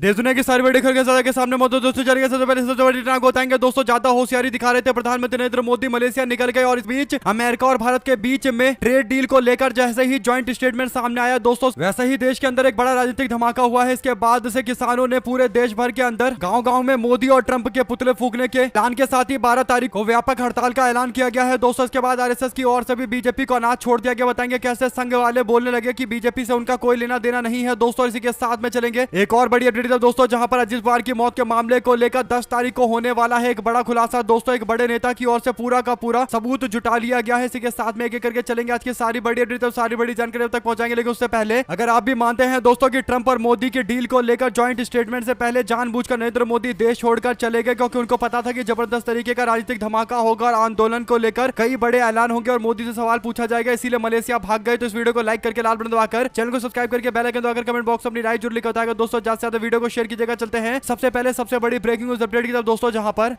देश दुनिया की सारी बड़ी खबरें के सामने मौजूद दोस्तों चलेंगे। सबसे पहले सबसे बड़ी घटना को बताएंगे दोस्तों। ज्यादा होशियारी दिखा रहे थे प्रधानमंत्री नरेंद्र मोदी, मलेशिया निकल गए और इस बीच अमेरिका और भारत के बीच में ट्रेड डील को लेकर जैसे ही ज्वाइंट स्टेटमेंट सामने आया दोस्तों, वैसे ही देश के अंदर एक बड़ा राजनीतिक धमाका हुआ है। इसके बाद से किसानों ने पूरे देश भर के अंदर गाँव-गाँव में मोदी और ट्रंप के पुतले फूकने के ऐलान के साथ ही 12 तारीख को व्यापक हड़ताल का ऐलान किया गया है दोस्तों। इसके बाद आरएसएस की ओर से भी बीजेपी को अनाज छोड़ दिया गया। बताएंगे कैसे संघ वाले बोलने लगे कि बीजेपी से उनका कोई लेना देना नहीं है दोस्तों। इसी के साथ में चलेंगे एक और बड़ी अपडेट दोस्तों, जहां पर अजीत पवार की मौत के मामले को लेकर 10 तारीख को होने वाला है एक बड़ा खुलासा दोस्तों। एक बड़े नेता की ओर से पूरा का पूरा सबूत जुटा लिया गया है। इसी के साथ में एक एक करके चलेंगे आज की सारी बड़ी अपडेट, सारी बड़ी जानकारी तक पहुंचाएंगे। लेकिन उससे पहले अगर आप भी मानते हैं दोस्तों कि ट्रंप और मोदी की डील को लेकर ज्वाइंट स्टेटमेंट से पहले जानबूझकर नरेंद्र मोदी देश छोड़कर चले गए, क्योंकि उनको पता था कि जबरदस्त तरीके का राजनीतिक धमाका होगा और आंदोलन को लेकर कई बड़े ऐलान होंगे और मोदी से सवाल पूछा जाएगा, इसीलिए मलेशिया भाग गए। तो इस वीडियो को लाइक करके लाल बटन दबाकर चैनल को सब्सक्राइब करके बेल आइकन दबाकर कमेंट बॉक्स में अपनी राय जरूर लिखकर बताएगा दोस्तों। ज्यादा से ज्यादा वीडियो को शेयर कीजिएगा। चलते हैं सबसे पहले सबसे बड़ी ब्रेकिंग न्यूज अपडेट की तरफ दोस्तों, जहां पर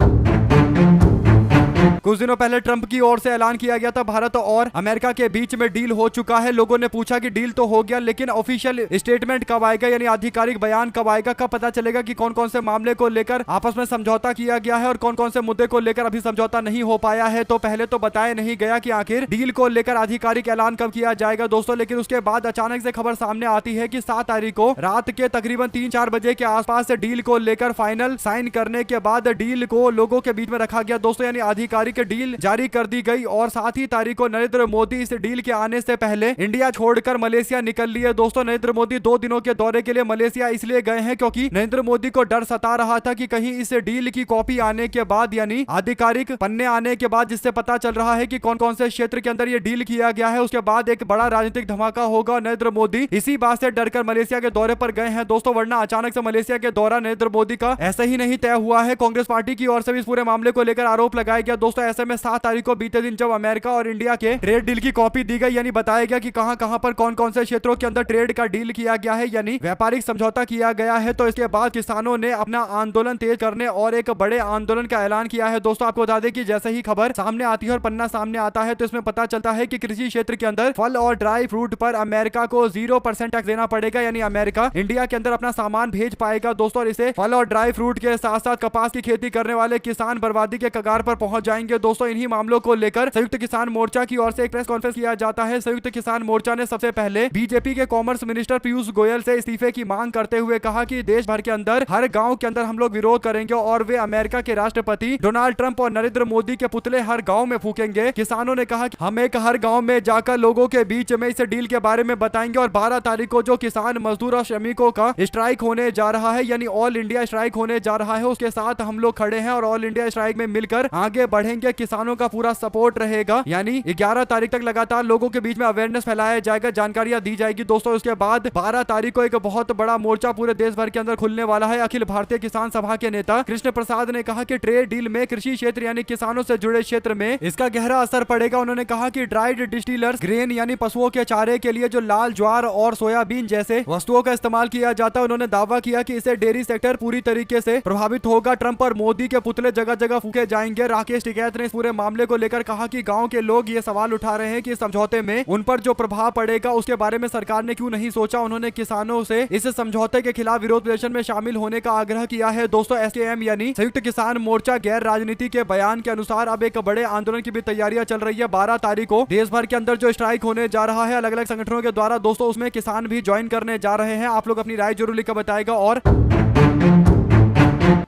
कुछ दिनों पहले ट्रंप की ओर से ऐलान किया गया था भारत और अमेरिका के बीच में डील हो चुका है। लोगों ने पूछा कि डील तो हो गया, लेकिन ऑफिशियल स्टेटमेंट कब आएगा, यानी आधिकारिक बयान कब आएगा, कब पता चलेगा कि कौन कौन से मामले को लेकर आपस में समझौता किया गया है और कौन कौन से मुद्दे को लेकर अभी समझौता नहीं हो पाया है। तो पहले तो बताया नहीं गया कि आखिर डील को लेकर आधिकारिक ऐलान कब किया जाएगा दोस्तों। लेकिन उसके बाद अचानक से खबर सामने आती है कि 7 तारीख को रात के तकरीबन 3-4 बजे के आसपास से डील को लेकर फाइनल साइन करने के बाद डील को लोगों के बीच में रखा गया दोस्तों, यानी आधिकारिक डील जारी कर दी गई। और 7 ही तारीख को नरेंद्र मोदी इस डील के आने से पहले इंडिया छोड़कर मलेशिया निकल लिए दोस्तों। नरेंद्र मोदी 2 दिनों के दौरे के लिए मलेशिया इसलिए गए हैं क्योंकि नरेंद्र मोदी को डर सता रहा था कि कहीं इस डील की कॉपी आने के बाद, यानी आधिकारिक पन्ने आने के बाद, जिससे पता चल रहा है कि कौन कौन से क्षेत्र के अंदर ये डील किया गया है, उसके बाद एक बड़ा राजनीतिक धमाका होगा। नरेंद्र मोदी इसी बात से डरकर मलेशिया के दौरे पर गए हैं दोस्तों, वरना अचानक से मलेशिया के दौरा नरेंद्र मोदी का ऐसे ही नहीं तय हुआ है। कांग्रेस पार्टी की ओर से भी इस पूरे मामले को लेकर आरोप लगाया गया दोस्तों। ऐसे में 7 तारीख को बीते दिन जब अमेरिका और इंडिया के ट्रेड डील की कॉपी दी गई, यानी बताया गया कि कहां पर कौन कौन से क्षेत्रों के अंदर ट्रेड का डील किया गया है, यानी व्यापारिक समझौता किया गया है, तो इसके बाद किसानों ने अपना आंदोलन तेज करने और एक बड़े आंदोलन का ऐलान किया है दोस्तों। आपको बता दें कि जैसे ही खबर सामने आती है और पन्ना सामने आता है तो इसमें पता चलता है कि कृषि क्षेत्र के अंदर फल और ड्राई फ्रूट पर अमेरिका को 0% टैक्स देना पड़ेगा, यानी अमेरिका इंडिया के अंदर अपना सामान भेज पाएगा दोस्तों। और इसे फल और ड्राई फ्रूट के साथ साथ कपास की खेती करने वाले किसान बर्बादी के कगार पर पहुंच जाएंगे दोस्तों। इन्हीं मामलों को लेकर संयुक्त किसान मोर्चा की ओर से एक प्रेस कॉन्फ्रेंस किया जाता है। संयुक्त किसान मोर्चा ने सबसे पहले बीजेपी के कॉमर्स मिनिस्टर पीयूष गोयल से इस्तीफे की मांग करते हुए कहा कि देश भर के अंदर हर गांव के अंदर हम लोग विरोध करेंगे और वे अमेरिका के राष्ट्रपति डोनाल्ड ट्रंप और नरेंद्र मोदी के पुतले हर गांव में फूकेंगे। किसानों ने कहा कि हम एक हर गांव में जाकर लोगों के बीच में इस डील के बारे में बताएंगे और 12 तारीख को जो किसान मजदूर और श्रमिकों का स्ट्राइक होने जा रहा है, यानी ऑल इंडिया स्ट्राइक होने जा रहा है, उसके साथ हम लोग खड़े हैं और ऑल इंडिया स्ट्राइक में मिलकर आगे बढ़ेंगे। किसानों का पूरा सपोर्ट रहेगा, यानी 11 तारीख तक लगातार लोगों के बीच में अवेयरनेस फैलाया जाएगा, जानकारियां दी जाएगी दोस्तों। उसके बाद 12 तारीख को एक बहुत बड़ा मोर्चा पूरे देश भर के अंदर खुलने वाला है। अखिल भारतीय किसान सभा के नेता कृष्ण प्रसाद ने कहा कि ट्रेड डील में कृषि क्षेत्र यानी किसानों से जुड़े क्षेत्र में इसका गहरा असर पड़ेगा। उन्होंने कहा कि ड्राइड डिस्टिलर्स ग्रेन यानी पशुओं के चारे के लिए जो लाल ज्वार और सोयाबीन जैसे वस्तुओं का इस्तेमाल किया जाता है, उन्होंने दावा किया कि इससे डेयरी सेक्टर पूरी तरीके से प्रभावित होगा। ट्रंप और मोदी के पुतले जगह जगह फूके जाएंगे। राकेश टिकैत ने इस पूरे मामले को लेकर कहा कि गाँव के लोग ये सवाल उठा रहे हैं कि समझौते में उन पर जो प्रभाव पड़ेगा उसके बारे में सरकार ने क्यों नहीं सोचा। उन्होंने किसानों से इस समझौते के खिलाफ विरोध प्रदर्शन में शामिल होने का आग्रह किया है दोस्तों। एसकेएम यानी संयुक्त किसान मोर्चा गैर राजनीति के बयान के अनुसार अब एक बड़े आंदोलन की भी तैयारियां चल रही है। 12 तारीख को देश भर के अंदर जो स्ट्राइक होने जा रहा है अलग अलग संगठनों के द्वारा दोस्तों, उसमें किसान भी ज्वाइन करने जा रहे हैं। आप लोग अपनी राय जरूर लिखकर बताएगा। और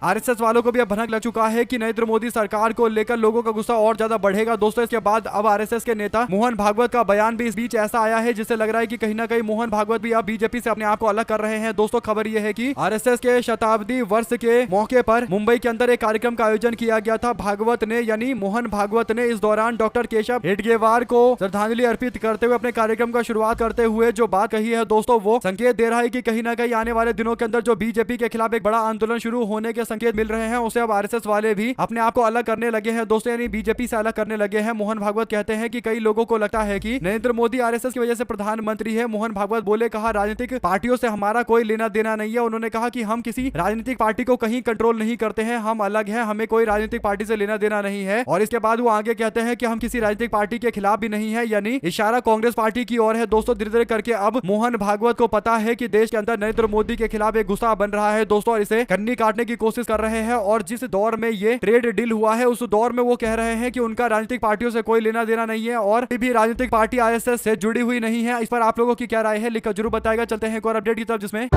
आरएसएस वालों को भी अब भनक लग चुका है कि नरेंद्र मोदी सरकार को लेकर लोगों का गुस्सा और ज्यादा बढ़ेगा दोस्तों। इसके बाद अब आरएसएस के नेता मोहन भागवत का बयान भी इस बीच ऐसा आया है जिससे लग रहा है कि कहीं ना कहीं मोहन भागवत भी अब बीजेपी से अपने आप को अलग कर रहे हैं दोस्तों। खबर यह है कि आरएसएस के शताब्दी वर्ष के मौके पर मुंबई के अंदर एक कार्यक्रम का आयोजन किया गया था। भागवत ने यानी मोहन भागवत ने इस दौरान डॉक्टर केशव हेडगेवार को श्रद्धांजलि अर्पित करते हुए अपने कार्यक्रम का शुरुआत करते हुए जो बात कही है दोस्तों, वो संकेत दे रहा है कि कहीं ना कहीं आने वाले दिनों के अंदर जो बीजेपी के खिलाफ एक बड़ा आंदोलन शुरू होने होने के संकेत मिल रहे हैं, उसे अब आरएसएस वाले भी अपने आप को अलग करने लगे हैं दोस्तों, यानी बीजेपी से अलग करने लगे हैं। मोहन भागवत कहते हैं कि कई लोगों को लगता है कि नरेंद्र मोदी आरएसएस की वजह से प्रधानमंत्री है। मोहन भागवत बोले, कहा राजनीतिक पार्टियों से हमारा कोई लेना देना नहीं है। उन्होंने कहा कि हम किसी राजनीतिक पार्टी को कहीं कंट्रोल नहीं करते हैं, हम अलग हैं, हमें कोई राजनीतिक पार्टी से लेना देना नहीं है। और इसके बाद वो आगे कहते हैं कि हम किसी राजनीतिक पार्टी के खिलाफ भी नहीं है, यानी इशारा कांग्रेस पार्टी की ओर है दोस्तों। धीरे धीरे करके अब मोहन भागवत को पता है कि देश के अंदर नरेंद्र मोदी के खिलाफ एक गुस्सा बन रहा है दोस्तों, और इसे कन्नी काटने की कोशिश कर रहे हैं। और जिस दौर में ये ट्रेड डील हुआ है उस दौर में वो कह रहे हैं कि उनका राजनीतिक पार्टियों से कोई लेना देना नहीं है और भी राजनीतिक पार्टी आरएसएस से जुड़ी हुई नहीं है। इस पर आप लोगों की क्या राय है, लिखकर जरूर बताएगा। चलते हैं एक और अपडेट की तरफ, जिसमें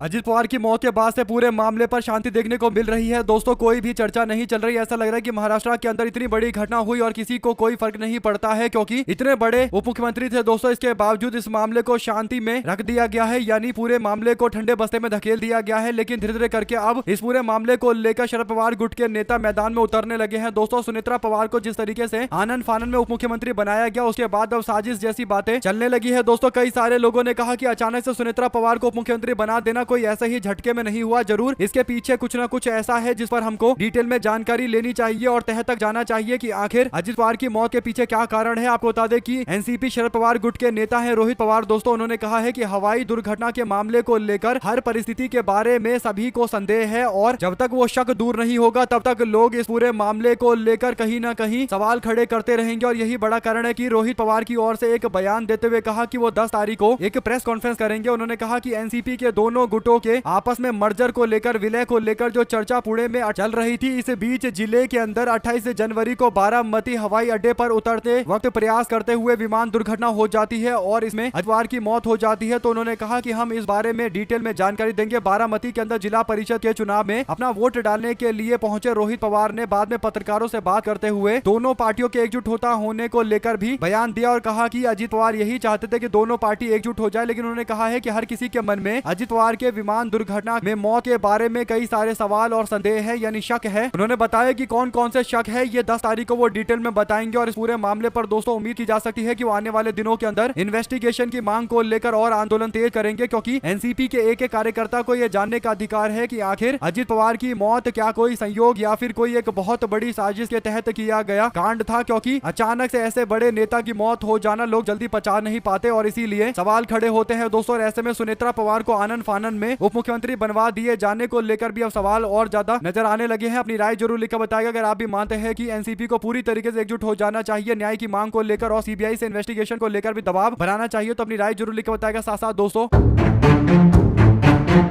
अजित पवार की मौत के बाद से पूरे मामले पर शांति देखने को मिल रही है दोस्तों। कोई भी चर्चा नहीं चल रही। ऐसा लग रहा है कि महाराष्ट्र के अंदर इतनी बड़ी घटना हुई और किसी को कोई फर्क नहीं पड़ता है, क्योंकि इतने बड़े उप मुख्यमंत्री थे दोस्तों। इसके बावजूद इस मामले को शांति में रख दिया गया है, यानी पूरे मामले को ठंडे बस्ते में धकेल दिया गया है। लेकिन धीरे धीरे करके अब इस पूरे मामले को लेकर शरद पवार गुट के नेता मैदान में उतरने लगे हैं दोस्तों। सुनेत्रा पवार को जिस तरीके से आनन फानन में उप मुख्यमंत्री बनाया गया, उसके बाद अब साजिश जैसी बातें चलने लगी है दोस्तों। कई सारे लोगों ने कहा कि अचानक से सुनेत्रा पवार को उप मुख्यमंत्री बना देना कोई ऐसे ही झटके में नहीं हुआ, जरूर इसके पीछे कुछ ना कुछ ऐसा है जिस पर हमको डिटेल में जानकारी लेनी चाहिए और तह तक जाना चाहिए कि आखिर अजित पवार की मौत के पीछे क्या कारण है। आपको बता दें कि एनसीपी शरद पवार गुट के नेता हैं रोहित पवार दोस्तों। उन्होंने कहा है कि हवाई दुर्घटना के मामले को लेकर हर परिस्थिति के बारे में सभी को संदेह है और जब तक वो शक दूर नहीं होगा तब तक लोग इस पूरे मामले को लेकर कहीं ना कहीं सवाल खड़े करते रहेंगे। और यही बड़ा कारण है कि रोहित पवार की ओर से एक बयान देते हुए कहा कि वो 10 तारीख को एक प्रेस कॉन्फ्रेंस करेंगे। उन्होंने कहा कि एनसीपी के दोनों गुटों के आपस में मर्जर को लेकर, विलय को लेकर जो चर्चा पुणे में चल रही थी, इस बीच जिले के अंदर 28 जनवरी को बारामती हवाई अड्डे पर उतरते वक्त प्रयास करते हुए विमान दुर्घटना हो जाती है और इसमें अजित पवार की मौत हो जाती है। तो उन्होंने कहा कि हम इस बारे में डिटेल में जानकारी देंगे। बारामती के अंदर जिला परिषद के चुनाव में अपना वोट डालने के लिए पहुंचे रोहित पवार ने बाद में पत्रकारों से बात करते हुए दोनों पार्टियों के एकजुट होता होने को लेकर भी बयान दिया और कहा कि अजित पवार यही चाहते थे कि दोनों पार्टी एकजुट हो जाए। लेकिन उन्होंने कहा है कि हर किसी के मन में अजित पवार के विमान दुर्घटना में मौत के बारे में कई सारे सवाल और संदेह है, यानी शक है। उन्होंने बताया कि कौन कौन से शक है ये 10 तारीख को वो डिटेल में बताएंगे। और इस पूरे मामले पर दोस्तों उम्मीद की जा सकती है कि वो आने वाले दिनों के अंदर इन्वेस्टिगेशन की मांग को लेकर और आंदोलन तेज करेंगे, क्योंकि एनसीपी के एक कार्यकर्ता को यह जानने का अधिकार है कि आखिर अजित पवार की मौत क्या कोई संयोग या फिर कोई एक बहुत बड़ी साजिश के तहत किया गया कांड था, क्योंकि अचानक से ऐसे बड़े नेता की मौत हो जाना लोग जल्दी पचा नहीं पाते और इसीलिए सवाल खड़े होते हैं दोस्तों। और ऐसे में सुनेत्रा पवार को आनन फानन में उप मुख्यमंत्री बनवा दिए जाने को लेकर भी अब सवाल और ज्यादा नजर आने लगे हैं। अपनी राय जरूर लिखकर बताएगा अगर आप भी मानते हैं कि एनसीपी को पूरी तरीके से एकजुट हो जाना चाहिए न्याय की मांग को लेकर और सीबीआई से इन्वेस्टिगेशन को लेकर भी दबाव बनाना चाहिए। तो अपनी राय जरूर लिखकर बताएगा। साथ साथ दोस्तों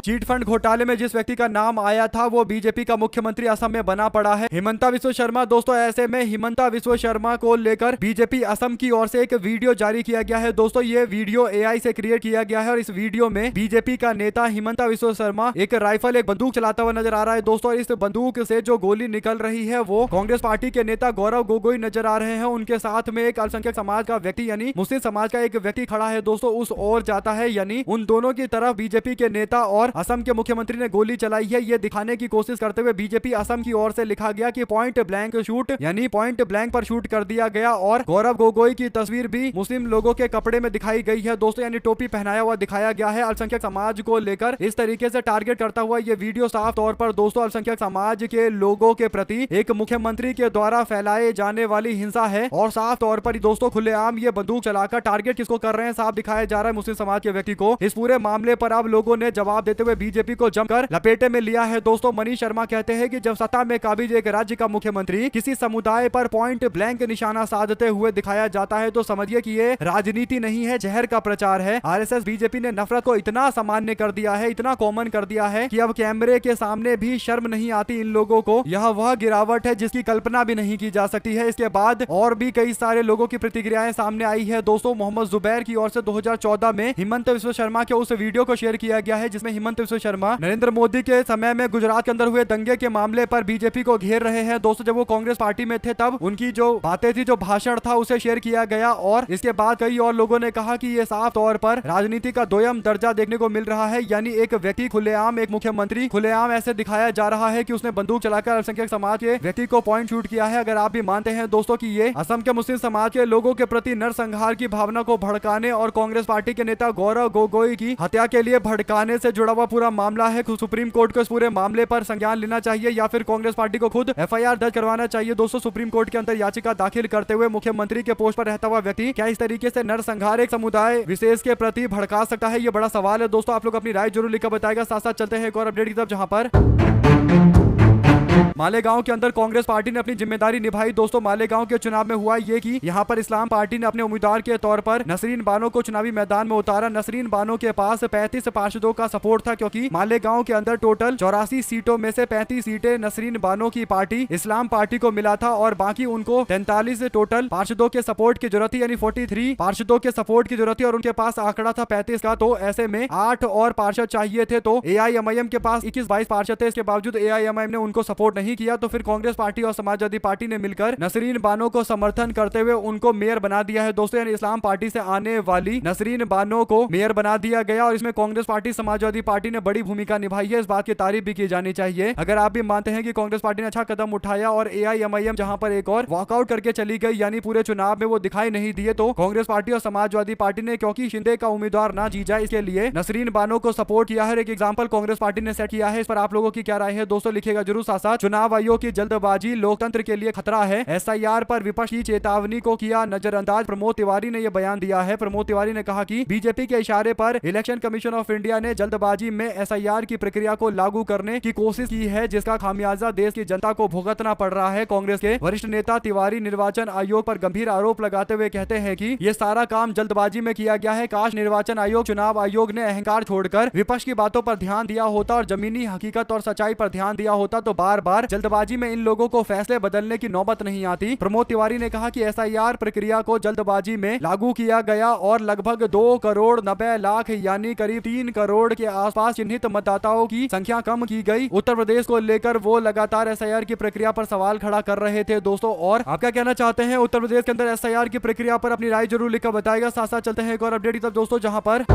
चीट फंड घोटाले में जिस व्यक्ति का नाम आया था वो बीजेपी का मुख्यमंत्री असम में बना पड़ा है, हिमंता बिस्वा शर्मा दोस्तों। ऐसे में हिमंता बिस्वा शर्मा को लेकर बीजेपी असम की ओर से एक वीडियो जारी किया गया है दोस्तों। ये वीडियो एआई से क्रिएट किया गया है और इस वीडियो में बीजेपी का नेता हिमंता बिस्वा शर्मा एक राइफल, एक बंदूक चलाता हुआ नजर आ रहा है दोस्तों। इस बंदूक से जो गोली निकल रही है वो कांग्रेस पार्टी के नेता गौरव गोगोई नजर आ रहे हैं। उनके साथ में एक अल्पसंख्यक समाज का व्यक्ति यानी मुस्लिम समाज का एक व्यक्ति खड़ा है दोस्तों, उस ओर जाता है, यानी उन दोनों की तरफ बीजेपी के नेता और असम के मुख्यमंत्री ने गोली चलाई है। ये दिखाने की कोशिश करते हुए बीजेपी असम की ओर से लिखा गया कि पॉइंट ब्लैंक शूट, यानी पॉइंट ब्लैंक पर शूट कर दिया गया। और गौरव गोगोई की तस्वीर भी मुस्लिम लोगों के कपड़े में दिखाई गई है दोस्तों, यानी टोपी पहनाया हुआ दिखाया गया है। अल्पसंख्यक समाज को लेकर इस तरीके से टारगेट करता हुआ ये वीडियो साफ तौर पर दोस्तों अल्पसंख्यक समाज के लोगों के प्रति एक मुख्यमंत्री के द्वारा फैलाए जाने वाली हिंसा है। और साफ तौर पर दोस्तों खुलेआम ये बंदूक चलाकर टारगेट किसको कर रहे हैं साफ दिखाया जा रहा है, मुस्लिम समाज के व्यक्ति को। इस पूरे मामले पर अब लोगों ने जवाब देते हुए बीजेपी को जमकर लपेटे में लिया है दोस्तों। मनीष शर्मा कहते हैं कि जब सत्ता में काबिज एक राज्य का मुख्यमंत्री किसी समुदाय पर पॉइंट ब्लैंक निशाना साधते हुए दिखाया जाता है तो समझिए कि ये राजनीति नहीं है, जहर का प्रचार है। आरएसएस बीजेपी ने नफरत को इतना सामान्य कर दिया है, इतना कॉमन कर दिया है कि अब कैमरे के सामने भी शर्म नहीं आती इन लोगों को। यह वह गिरावट है जिसकी कल्पना भी नहीं की जा सकती है। इसके बाद और भी कई सारे लोगों की प्रतिक्रियाएं सामने आई है दोस्तों। मोहम्मद जुबैर की ओर से 2014 में हिमंत बिस्वा शर्मा के उस वीडियो को शेयर किया गया है जिसमें हिमंत बिस्वा शर्मा नरेंद्र मोदी के समय में गुजरात के अंदर हुए दंगे के मामले पर बीजेपी को घेर रहे हैं दोस्तों। जब वो कांग्रेस पार्टी में थे तब उनकी जो बातें थी, जो भाषण था, उसे शेयर किया गया। और इसके बाद कई और लोगों ने कहा कि ये साफ तौर पर राजनीति का दोयम दर्जा देखने को मिल रहा है, यानी एक व्यक्ति खुलेआम, एक मुख्यमंत्री खुलेआम ऐसे दिखाया जा रहा है कि उसने बंदूक चलाकर अल्पसंख्यक समाज के व्यक्ति को पॉइंट शूट किया है। अगर आप भी मानते हैं दोस्तों कि ये असम के मुस्लिम समाज के लोगों के प्रति नरसंहार की भावना को भड़काने और कांग्रेस पार्टी के नेता गौरव गोगोई की हत्या के लिए भड़काने से जुड़ा हुआ हुआ पूरा मामला है, सुप्रीम कोर्ट को इस पूरे मामले पर संज्ञान लेना चाहिए या फिर कांग्रेस पार्टी को खुद एफआईआर दर्ज करवाना चाहिए। दोस्तों सुप्रीम कोर्ट के अंदर याचिका दाखिल करते हुए मुख्यमंत्री के पोस्ट पर रहता हुआ व्यक्ति क्या इस तरीके से नरसंहार एक समुदाय विशेष के प्रति भड़का सकता है? ये बड़ा सवाल है दोस्तों, आप लोग अपनी राय जरूर लिखकर बताएगा। साथ साथ चलते हैं एक और अपडेट की तरफ, जहां पर मालेगांव के अंदर कांग्रेस पार्टी ने अपनी जिम्मेदारी निभाई। दोस्तों मालेगांव के चुनाव में हुआ ये कि यहां पर इस्लाम पार्टी ने अपने उम्मीदवार के तौर पर नसरीन बानो को चुनावी मैदान में उतारा। नसरीन बानो के पास 35 पार्षदों का सपोर्ट था, क्योंकि मालेगांव के अंदर टोटल 84 सीटों में से 35 सीटें नसरीन बानो की पार्टी इस्लाम पार्टी को मिला था और बाकी उनको 43 टोटल पार्षदों के सपोर्ट की जरूरत थी, यानी 43 पार्षदों के सपोर्ट की जरूरत थी और उनके पास आंकड़ा था 35 का। तो ऐसे में 8 और पार्षद चाहिए थे। तो एआईएमआईएम के पास 21-22 पार्षद थे, इसके बावजूद एआईएमआईएम ने उनको सपोर्ट नहीं किया। तो फिर कांग्रेस पार्टी और समाजवादी पार्टी ने मिलकर नसरीन बानो को समर्थन करते हुए उनको मेयर बना दिया है। दोस्तों यानी इस्लाम पार्टी से आने वाली नसरीन बानो को मेयर बना दिया गया और इसमें कांग्रेस पार्टी समाजवादी पार्टी ने बड़ी भूमिका निभाई है। इस बात की तारीफ भी की जानी चाहिए। अगर आप भी मानते हैं कि कांग्रेस पार्टी ने अच्छा कदम उठाया और एआईएमआईएम जहां पर एक और वॉकआउट करके चली गई, यानी पूरे चुनाव में वो दिखाई नहीं दिए, तो कांग्रेस पार्टी और समाजवादी पार्टी ने क्योंकि शिंदे का उम्मीदवार ना जीत जाए इसके लिए नसरीन बानो को सपोर्ट किया है। एक एग्जाम्पल कांग्रेस पार्टी ने सेट किया है। इस पर आप लोगों की क्या राय है दोस्तों, लिखेगा जरूर। साथ साथ चुनाव आयोग की जल्दबाजी लोकतंत्र के लिए खतरा है, एसआईआर पर विपक्ष की चेतावनी को किया नजरअंदाज। प्रमोद तिवारी ने यह बयान दिया है। प्रमोद तिवारी ने कहा कि बीजेपी के इशारे पर इलेक्शन कमीशन ऑफ इंडिया ने जल्दबाजी में एसआईआर की प्रक्रिया को लागू करने की कोशिश की है, जिसका खामियाजा देश की जनता को भुगतना पड़ रहा है। कांग्रेस के वरिष्ठ नेता तिवारी निर्वाचन आयोग पर गंभीर आरोप लगाते हुए कहते हैं कि यह सारा काम जल्दबाजी में किया गया है। काश निर्वाचन आयोग, चुनाव आयोग ने अहंकार छोड़कर विपक्ष की बातों पर ध्यान दिया होता और जमीनी हकीकत और सच्चाई पर ध्यान दिया होता, तो बार बार जल्दबाजी में इन लोगों को फैसले बदलने की नौबत नहीं आती। प्रमोद तिवारी ने कहा कि एसआईआर प्रक्रिया को जल्दबाजी में लागू किया गया और लगभग 2 करोड़ 90 लाख यानी करीब 3 करोड़ के आसपास चिन्हित मतदाताओं की संख्या कम की गई। उत्तर प्रदेश को लेकर वो लगातार एसआईआर की प्रक्रिया पर सवाल खड़ा कर रहे थे दोस्तों। और आप क्या कहना चाहते हैं उत्तर प्रदेश के अंदर एसआईआर की प्रक्रिया पर? अपनी राय जरूर लिखकर बताएगा। साथ साथ चलते हैं एक और अपडेट की तरफ दोस्तों, जहां पर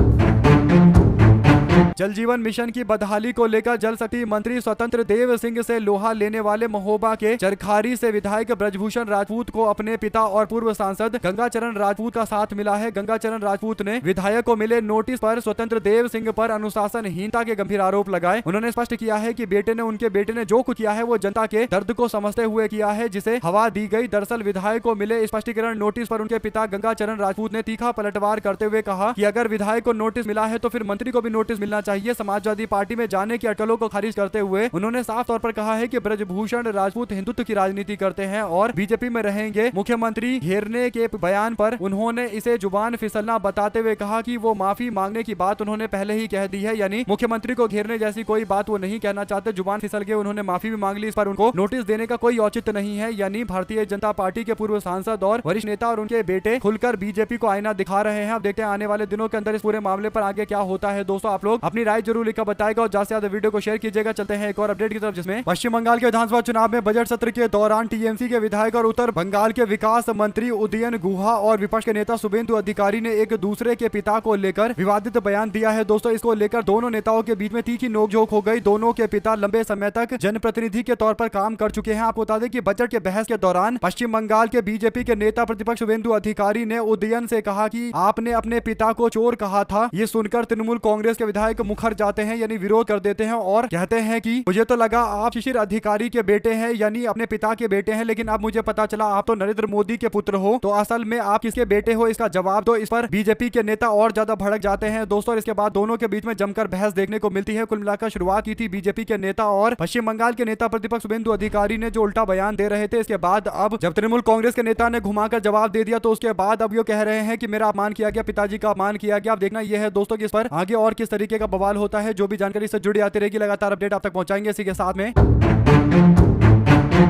जल जीवन मिशन की बदहाली को लेकर जल शक्ति मंत्री स्वतंत्र देव सिंह से लोहा लेने वाले महोबा के चरखारी से विधायक ब्रजभूषण राजपूत को अपने पिता और पूर्व सांसद गंगाचरण राजपूत का साथ मिला है। गंगाचरण राजपूत ने विधायक को मिले नोटिस पर स्वतंत्र देव सिंह पर अनुशासनहीनता के गंभीर आरोप लगाए। उन्होंने स्पष्ट किया है कि उनके बेटे ने जो कुछ किया है वो जनता के दर्द को समझते हुए किया है, जिसे हवा दी गई। दरअसल विधायक को मिले स्पष्टीकरण नोटिस पर उनके पिता गंगाचरण राजपूत ने तीखा पलटवार करते हुए कहा कि अगर विधायक को नोटिस मिला है तो फिर मंत्री को भी नोटिस मिलना चाहिए। समाजवादी पार्टी में जाने की अटकलों को खारिज करते हुए उन्होंने साफ तौर पर कहा है कि ब्रजभूषण राजपूत हिंदुत्व की राजनीति करते हैं और बीजेपी में रहेंगे। मुख्यमंत्री घेरने के बयान पर उन्होंने इसे जुबान फिसलना बताते हुए कहा कि वो माफी मांगने की बात उन्होंने पहले ही कह दी है, यानी मुख्यमंत्री को घेरने जैसी कोई बात वो नहीं कहना चाहते। जुबान फिसल के उन्होंने माफी भी मांग ली, इस पर उनको नोटिस देने का कोई औचित्य नहीं है। यानी भारतीय जनता पार्टी के पूर्व सांसद और वरिष्ठ नेता और उनके बेटे खुलकर बीजेपी को आईना दिखा रहे हैं। अब देखते हैं आने वाले दिनों के अंदर इस पूरे मामले पर आगे क्या होता है। दोस्तों आप लोग अपनी राय जरूर लिखकर बताएगा और ज्यादा से ज्यादा वीडियो को शेयर कीजिएगा। चलते हैं एक और अपडेट की तरफ, जिसमें पश्चिम बंगाल के विधानसभा चुनाव में बजट सत्र के दौरान टीएमसी के विधायक और उत्तर बंगाल के विकास मंत्री उदयन गुहा और विपक्ष के नेता शुभेंदु अधिकारी ने एक दूसरे के पिता को लेकर विवादित बयान दिया है। दोस्तों इसको लेकर दोनों नेताओं के बीच में तीखी नोकझोंक हो गई। दोनों के पिता लंबे समय तक जनप्रतिनिधि के तौर पर काम कर चुके हैं। आपको बता दें कि बजट के बहस के दौरान पश्चिम बंगाल के बीजेपी के नेता प्रतिपक्ष शुभेंदु अधिकारी ने उदयन से कहा कि आपने अपने पिता को चोर कहा था। ये सुनकर तृणमूल कांग्रेस के विधायक मुखर जाते हैं, यानी विरोध कर देते हैं और कहते हैं कि मुझे तो लगा आप शिशिर अधिकारी के बेटे हैं, यानी अपने पिता के बेटे हैं, लेकिन अब मुझे पता चला आप तो नरेंद्र मोदी के पुत्र हो। तो असल में आप किसके बेटे हो, इसका जवाब दो। इस पर बीजेपी के नेता और ज्यादा भड़क जाते हैं दोस्तों। इसके बाद दोनों के बीच में जमकर बहस देखने को मिलती है। कुल मिलाकर शुरुआत की थी बीजेपी के नेता और पश्चिम बंगाल के नेता प्रतिपक्ष शुभेंदु अधिकारी ने, जो उल्टा बयान दे रहे थे। इसके बाद अब जब तृणमूल कांग्रेस के नेता ने घुमाकर जवाब दे दिया, तो उसके बाद अब ये कह रहे हैं कि मेरा अपमान किया गया, पिताजी का अपमान किया गया। अब देखना यह है दोस्तों कि इस पर आगे और किस तरीके का बवाल होता है। जो भी जानकारी से जुड़ी आती रहेगी, लगातार अपडेट आप तक पहुंचाएंगे। इसी के साथ में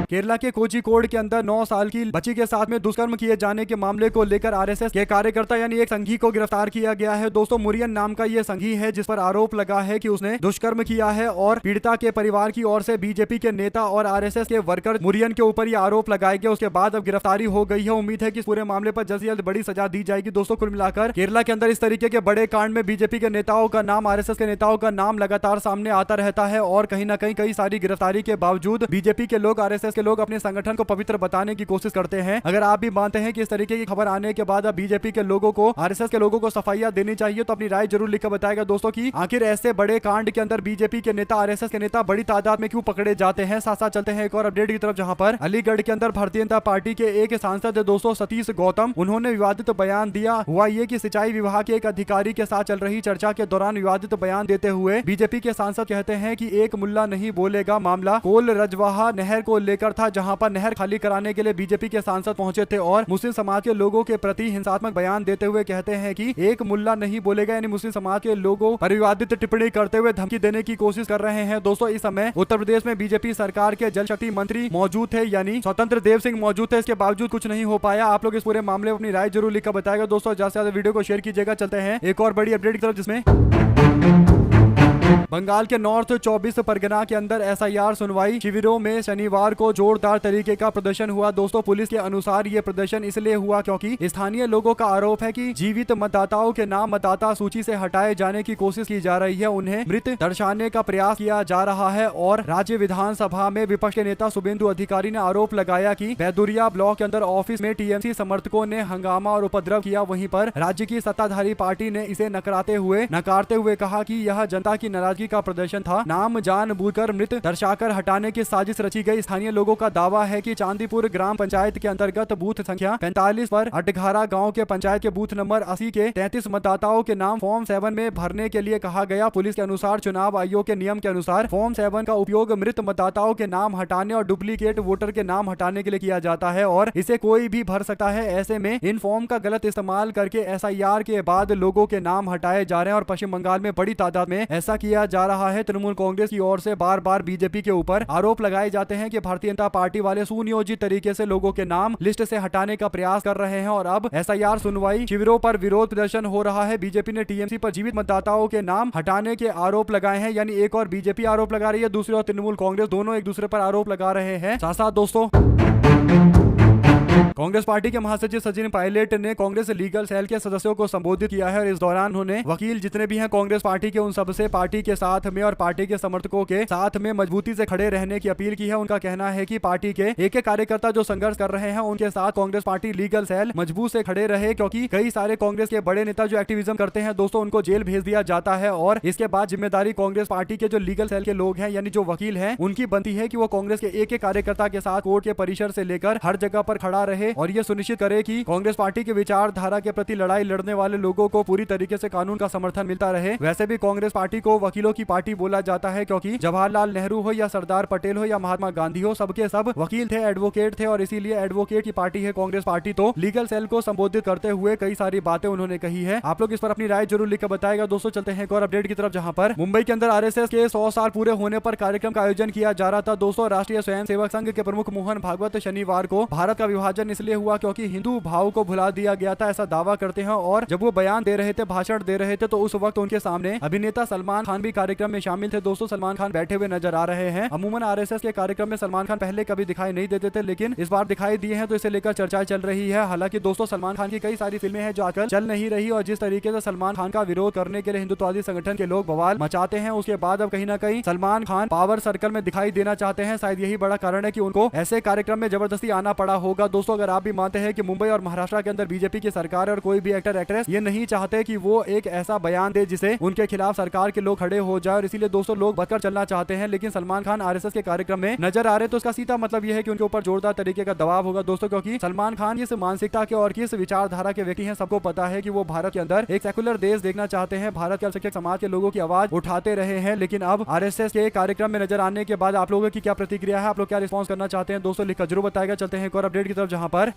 केरला के कोझिकोड के अंदर 9 साल की बच्ची के साथ में दुष्कर्म किए जाने के मामले को लेकर आरएसएस के कार्यकर्ता यानी एक संघी को गिरफ्तार किया गया है। दोस्तों मुरियन नाम का यह संघी है जिस पर आरोप लगा है कि उसने दुष्कर्म किया है और पीड़िता के परिवार की ओर से बीजेपी के नेता और आरएसएस के वर्कर मुरियन के ऊपर यह आरोप लगाए गए। उसके बाद अब गिरफ्तारी हो गई है। उम्मीद है कि इस पूरे मामले पर जल्द से जल्द बड़ी सजा दी जाएगी। दोस्तों कुल मिलाकर केरला के अंदर इस तरीके के बड़े कांड में बीजेपी के नेताओं का नाम, आरएसएस के नेताओं का नाम लगातार सामने आता रहता है और कहीं ना कहीं कई सारी गिरफ्तारी के बावजूद बीजेपी के लोग आरएसएस आरएसएस के लोग अपने संगठन को पवित्र बताने की कोशिश करते हैं। अगर आप भी मानते हैं कि इस तरीके की खबर आने के बाद अब बीजेपी के लोगों को, आरएसएस के लोगों को सफाइयां देनी चाहिए, तो अपनी राय जरूर लिखकर बताएगा दोस्तों कि आखिर ऐसे बड़े कांड के अंदर बीजेपी के नेता, आरएसएस के नेता बड़ी तादाद में क्यों पकड़े जाते हैं। साथ साथ चलते हैं एक और अपडेट की तरफ, जहां पर अलीगढ़ के अंदर भारतीय जनता पार्टी के एक सांसद दोस्तों सतीश गौतम, उन्होंने विवादित बयान दिया। हुआ ये कि सिंचाई विभाग के एक अधिकारी के साथ चल रही चर्चा के दौरान विवादित बयान देते हुए बीजेपी के सांसद कहते हैं कि एक मुल्ला नहीं बोलेगा। मामला कोल रजवाहा नहर को लेकर था, जहां पर नहर खाली कराने के लिए बीजेपी के सांसद पहुंचे थे और मुस्लिम समाज के लोगों के प्रति हिंसात्मक बयान देते हुए कहते हैं कि एक मुल्ला नहीं बोलेगा, यानी मुस्लिम समाज के लोगों पर विवादित टिप्पणी करते हुए धमकी देने की कोशिश कर रहे हैं। दोस्तों इस समय उत्तर प्रदेश में बीजेपी सरकार के जल शक्ति मंत्री मौजूद थे, यानी स्वतंत्र देव सिंह मौजूद थे। इसके बावजूद कुछ नहीं हो पाया। आप लोग इस पूरे मामले में अपनी राय जरूर लिखकर बताएगा दोस्तों। ज्यादा से ज्यादा वीडियो को शेयर कीजिएगा। चलते हैं एक और बड़ी अपडेट की तरफ, जिसमें बंगाल के नॉर्थ 24 परगना के अंदर एसआईआर सुनवाई शिविरों में शनिवार को जोरदार तरीके का प्रदर्शन हुआ। दोस्तों पुलिस के अनुसार ये प्रदर्शन इसलिए हुआ क्योंकि स्थानीय लोगों का आरोप है कि जीवित मतदाताओं के नाम मतदाता सूची से हटाए जाने की कोशिश की जा रही है, उन्हें मृत दर्शाने का प्रयास किया जा रहा है। और राज्य विधानसभा में विपक्ष के नेता शुभेंदु अधिकारी ने आरोप लगाया कि बैदुरिया ब्लॉक के अंदर ऑफिस में टीएमसी समर्थकों ने हंगामा और उपद्रव किया। वहीं पर राज्य की सत्ताधारी पार्टी ने इसे नकारते हुए कहा कि यह जनता की नाराजगी का प्रदर्शन था, नाम जानबूझकर मृत दर्शाकर हटाने की साजिश रची गई। स्थानीय लोगों का दावा है कि चांदीपुर ग्राम पंचायत के अंतर्गत बूथ संख्या 45 पर अटघारा गांव के पंचायत के बूथ नंबर 80 के 33 मतदाताओं के नाम फॉर्म 7 में भरने के लिए कहा गया। पुलिस के अनुसार चुनाव आयोग के नियम के अनुसार फॉर्म 7 का उपयोग मृत मतदाताओं के नाम हटाने और डुप्लीकेट वोटर के नाम हटाने के लिए किया जाता है और इसे कोई भी भर सकता है। ऐसे में इन फॉर्म का गलत इस्तेमाल करके एसआईआर के बाद लोगों के नाम हटाए जा रहे हैं और पश्चिम बंगाल में बड़ी तादाद में ऐसा किया जा रहा है। तृणमूल कांग्रेस की ओर से बार बार बीजेपी के ऊपर आरोप लगाए जाते हैं कि भारतीय जनता पार्टी वाले सुनियोजित तरीके से लोगों के नाम लिस्ट से हटाने का प्रयास कर रहे हैं और अब एसआईआर सुनवाई शिविरों पर विरोध प्रदर्शन हो रहा है। बीजेपी ने टीएमसी पर जीवित मतदाताओं के नाम हटाने के आरोप लगाए हैं, यानी एक और बीजेपी आरोप लगा रही है, दूसरी ओर तृणमूल कांग्रेस, दोनों एक दूसरे पर आरोप लगा रहे हैं। साथ साथ दोस्तों कांग्रेस पार्टी के महासचिव सचिन पायलट ने कांग्रेस लीगल सेल के सदस्यों को संबोधित किया है और इस दौरान उन्होंने वकील जितने भी हैं कांग्रेस पार्टी के, उन सबसे पार्टी के साथ में और पार्टी के समर्थकों के साथ में मजबूती से खड़े रहने की अपील की है। उनका कहना है कि पार्टी के एक एक कार्यकर्ता जो संघर्ष कर रहे हैं उनके साथ कांग्रेस पार्टी लीगल सेल मजबूत से खड़े रहे, क्योंकि कई सारे कांग्रेस के बड़े नेता जो एक्टिविज्म करते हैं दोस्तों उनको जेल भेज दिया जाता है और इसके बाद जिम्मेदारी कांग्रेस पार्टी के जो लीगल सेल के लोग हैं, यानी जो वकील हैं, उनकी बनती है कि वो कांग्रेस के एक एक कार्यकर्ता के साथ कोर्ट के परिसर से लेकर हर जगह पर खड़ा रहे और ये सुनिश्चित करे कि कांग्रेस पार्टी के विचारधारा के प्रति लड़ाई लड़ने वाले लोगों को पूरी तरीके से कानून का समर्थन मिलता रहे। वैसे भी कांग्रेस पार्टी को वकीलों की पार्टी बोला जाता है, क्योंकि जवाहरलाल नेहरू हो या सरदार पटेल हो या महात्मा गांधी हो, सबके सब वकील थे, एडवोकेट थे और इसीलिए एडवोकेट की पार्टी है कांग्रेस पार्टी। तो लीगल सेल को संबोधित करते हुए कई सारी बातें उन्होंने कही है। आप लोग इस पर अपनी राय जरूर लिखकर बताएगा दोस्तों। चलते हैं एक और अपडेट की तरफ, जहां पर मुंबई के अंदर आरएसएस के 100 साल पूरे होने पर कार्यक्रम का आयोजन किया जा रहा था। दोस्तों राष्ट्रीय स्वयंसेवक संघ के प्रमुख मोहन भागवत शनिवार को भारत का विभाजन इसलिए हुआ क्योंकि हिंदू भाव को भुला दिया गया था, ऐसा दावा करते हैं। और जब वो बयान दे रहे थे, भाषण दे रहे थे, तो उस वक्त उनके सामने अभिनेता सलमान खान भी कार्यक्रम में शामिल थे। दोस्तों सलमान खान बैठे हुए नजर आ रहे हैं। अमूमन आरएसएस के कार्यक्रम में सलमान खान पहले कभी दिखाई नहीं देते थे, लेकिन इस बार दिखाई दिए हैं, तो इसे लेकर चर्चा चल रही है। हालांकि दोस्तों सलमान खान की कई सारी फिल्में हैं जो आजकल चल नहीं रही और जिस तरीके से सलमान खान का विरोध करने के लिए हिंदुत्ववादी संगठन के लोग बवाल मचाते हैं, उसके बाद अब कहीं ना कहीं सलमान खान पावर सर्कल में दिखाई देना चाहते हैं। शायद यही बड़ा कारण है कि उनको ऐसे कार्यक्रम में जबरदस्ती आना पड़ा होगा। दोस्तों अगर आप भी मानते हैं कि मुंबई और महाराष्ट्र के अंदर बीजेपी की सरकार और कोई भी एक्टर एक्ट्रेस ये नहीं चाहते कि वो एक ऐसा बयान दे जिसे उनके खिलाफ सरकार के लोग खड़े हो जाए, और इसीलिए दोस्तों लोग बचकर चलना चाहते हैं, लेकिन सलमान खान आरएसएस के कार्यक्रम में नजर आ रहे, तो इसका सीधा मतलब यह है कि उनके ऊपर जोरदार तरीके का दबाव होगा दोस्तों, क्योंकि सलमान खान किस मानसिकता के और किस विचारधारा के व्यक्ति हैं सबको पता है कि वो भारत के अंदर एक सेकुलर देश देखना चाहते हैं, भारत के अल्पसंख्यक समाज के लोगों की आवाज उठाते रहे हैं। लेकिन अब आरएसएस के कार्यक्रम में नजर आने के बाद आप लोगों की क्या प्रतिक्रिया है, आप लोग क्या रिस्पॉन्स करना चाहते हैं दोस्तों लिखकर जरूर बताएगा। चलते हैं एक और अपडेट की तरफ, जहां पर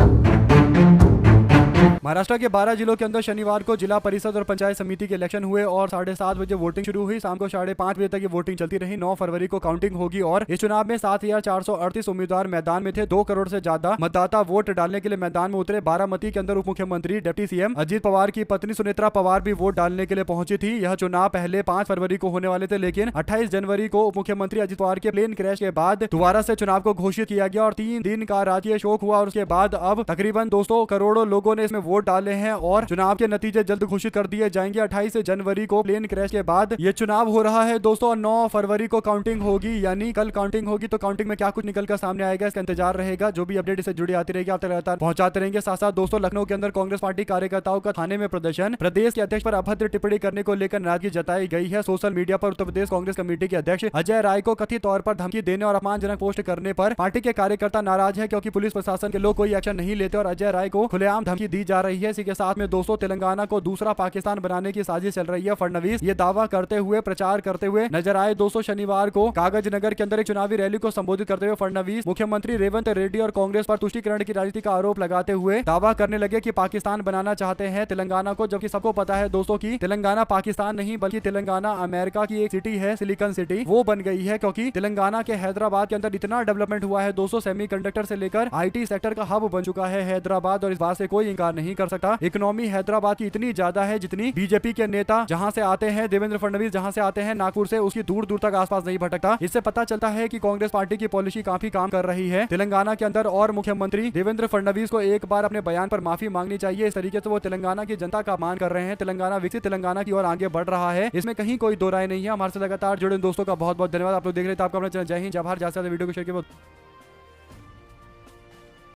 महाराष्ट्र के 12 जिलों के अंदर शनिवार को जिला परिषद और पंचायत समिति के इलेक्शन हुए और 7:30 बजे वोटिंग शुरू हुई। शाम को 5:30 बजे तक ये वोटिंग चलती रही। 9 फरवरी को काउंटिंग होगी और इस चुनाव में 7,438 उम्मीदवार मैदान में थे। 2 करोड़ से ज्यादा मतदाता वोट डालने के लिए मैदान में उतरे। बारामती के अंदर उप मुख्यमंत्री डिप्टी सीएम अजीत पवार की पत्नी सुनेत्रा पवार भी वोट डालने के लिए पहुंची थी। यह चुनाव पहले 5 फरवरी को होने वाले थे, लेकिन 28 जनवरी को उप मुख्यमंत्री अजीत पवार के प्लेन क्रैश के बाद दोबारा से चुनाव को घोषित किया गया और 3 दिन का राजकीय शोक हुआ और उसके बाद अब तकरीबन 200 करोड़ लोगों ने इसमें वोट डाले हैं और चुनाव के नतीजे जल्द घोषित कर दिए जाएंगे। 28 जनवरी को प्लेन क्रैश के बाद ये चुनाव हो रहा है दोस्तों। 9 फरवरी को काउंटिंग होगी, यानी कल काउंटिंग होगी, तो काउंटिंग में क्या कुछ निकल कर सामने आएगा इसका इंतजार रहेगा। जो भी अपडेट इससे जुड़ी आती रहेगी आप तक लगातार पहुंचाते रहेंगे। साथ साथ दोस्तों लखनऊ के अंदर कांग्रेस पार्टी कार्यकर्ताओं का थाने में प्रदर्शन, प्रदेश के अध्यक्ष पर अभद्र टिप्पणी करने को लेकर नाराजगी जताई गई है। सोशल मीडिया पर उत्तर प्रदेश कांग्रेस कमेटी के अध्यक्ष अजय राय को कथित तौर पर धमकी देने और अपमानजनक पोस्ट करने पर पार्टी के कार्यकर्ता नाराज है, क्योंकि पुलिस प्रशासन के लोग कोई एक्शन नहीं लेते और अजय राय को खुलेआम धमकी दी जा रही है। इसी के साथ में दोस्तों तेलंगाना को दूसरा पाकिस्तान बनाने की साजिश चल रही है। फडणवीस ये दावा करते हुए प्रचार करते हुए नजर आए दोस्तों। शनिवार को कागज नगर के अंदर एक चुनावी रैली को संबोधित करते हुए फडणवीस मुख्यमंत्री रेवंत रेड्डी और कांग्रेस पर तुष्टीकरण की राजनीति का आरोप लगाते हुए दावा करने लगे कि पाकिस्तान बनाना चाहते हैं तेलंगाना को, जबकि सबको पता है दोस्तों की तेलंगाना पाकिस्तान नहीं बल्कि तेलंगाना अमेरिका की एक सिटी है, सिलिकॉन सिटी वो बन गई है, क्योंकि तेलंगाना के हैदराबाद के अंदर इतना डेवलपमेंट हुआ है दोस्तों। सेमीकंडक्टर से लेकर आईटी सेक्टर का हब बन चुका है हैदराबाद, और इस बात से कोई इंकार नहीं कर सकता। इकोनॉमी हैदराबाद की इतनी ज्यादा है जितनी बीजेपी के नेता जहां से आते हैं, देवेंद्र फडणवीस जहां से आते हैं नागपुर से, उसकी दूर दूर तक आसपास नहीं भटकता। इससे पता चलता है कि कांग्रेस पार्टी की पॉलिसी काफी काम कर रही है तेलंगाना के अंदर, और मुख्यमंत्री देवेंद्र फडणवीस को एक बार अपने बयान पर माफी मांगनी चाहिए। इस तरीके से वो तेलंगाना की जनता का अपमान कर रहे हैं। तेलंगाना विकसित तेलंगाना की ओर आगे बढ़ रहा है, इसमें कहीं कोई दो राय नहीं है। हमारे से लगातार जुड़े दोस्तों का बहुत बहुत धन्यवाद। आप लोग देख रहे थे, आपका अपना चैनल जय हिंद जय भारत। ज्यादा से ज्यादा वीडियो को शेयर कीजिए।